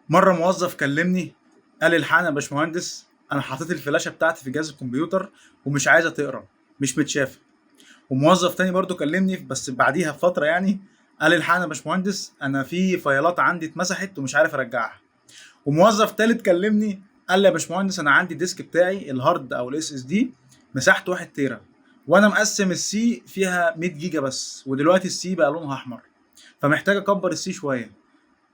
مره موظف كلمني قال لي الحقنا يا باشمهندس، انا حطيت الفلاشه بتاعتي في جهاز الكمبيوتر ومش عايزه تقرا، مش متشافه. وموظف تاني برضو كلمني بس بعديها بفتره يعني، قال لي الحقنا يا باشمهندس انا في فايلات عندي اتمسحت ومش عارف ارجعها. وموظف تالت كلمني قال لي يا باشمهندس انا عندي الديسك بتاعي الهارد او الاس اس دي مساحته 1 تيرا، وانا مقسم السي فيها 100 جيجا بس، ودلوقتي السي بقى لونها احمر، فمحتاج اكبر السي شويه،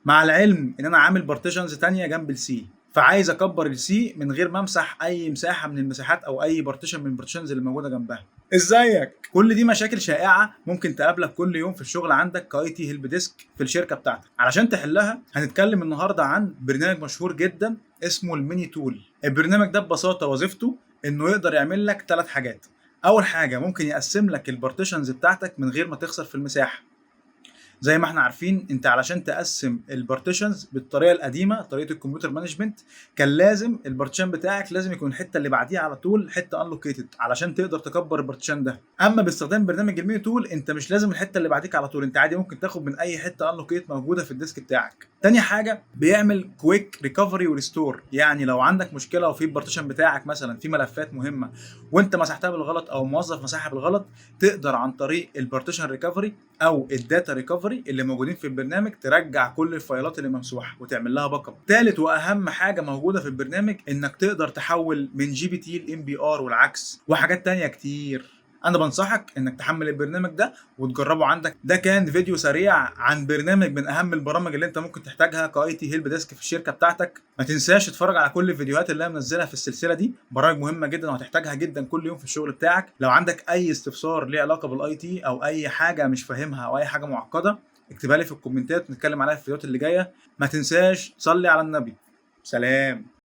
مع العلم ان انا عامل بارتيشنز تانية جنب السي، فعايز اكبر السي من غير ما امسح اي مساحه من المساحات او اي بارتيشن من البارتيشنز اللي موجوده جنبها. ازيك؟ كل دي مشاكل شائعه ممكن تقابلك كل يوم في الشغل عندك كاي تي هيلب ديسك في الشركه بتاعتك. علشان تحلها هنتكلم النهارده عن برنامج مشهور جدا اسمه الميني تول. البرنامج ده ببساطه وظيفته انه يقدر يعمل لك 3 حاجات. اول حاجه ممكن يقسم لك البارتيشنز بتاعتك من غير ما تخسر في المساحه. زي ما احنا عارفين انت علشان تقسم البارتيشنز بالطريقه القديمه طريقه الكمبيوتر مانجمنت، كان لازم البارتيشن بتاعك لازم يكون الحته اللي بعديها على طول حته انلوكيتد علشان تقدر تكبر البارتيشن ده. اما باستخدام برنامج الميني تول انت مش لازم الحته اللي بعديك على طول، انت عادي ممكن تاخد من اي حته انلوكيت موجوده في الديسك بتاعك. تاني حاجه بيعمل كويك ريكفري وريستور، يعني لو عندك مشكله وفي البارتيشن بتاعك مثلا في ملفات مهمه وانت مسحتها بالغلط او موظف مسحها بالغلط، تقدر عن طريق البارتيشن ريكفري او الداتا ريكفري اللي موجودين في البرنامج ترجع كل الفايلات اللي ممسوحه وتعمل لها باك اب. ثالث واهم حاجه موجوده في البرنامج انك تقدر تحول من جي بي تي لام بي ار والعكس، وحاجات تانية كتير. انا بنصحك انك تحمل البرنامج ده وتجربه عندك. ده كان فيديو سريع عن برنامج من اهم البرامج اللي انت ممكن تحتاجها كاي تي هيلب ديسك في الشركه بتاعتك. ما تنساش تتفرج على كل الفيديوهات اللي انا منزلها في السلسله دي، برامج مهمه جدا وهتحتاجها جدا كل يوم في الشغل بتاعك. لو عندك اي استفسار ليه علاقه بالاي تي او اي حاجه مش فاهمها او اي حاجه معقده، اكتبها لي في الكومنتات ونتكلم عليها في الفيديوهات اللي جايه. ما تنساش تصلي على النبي. سلام.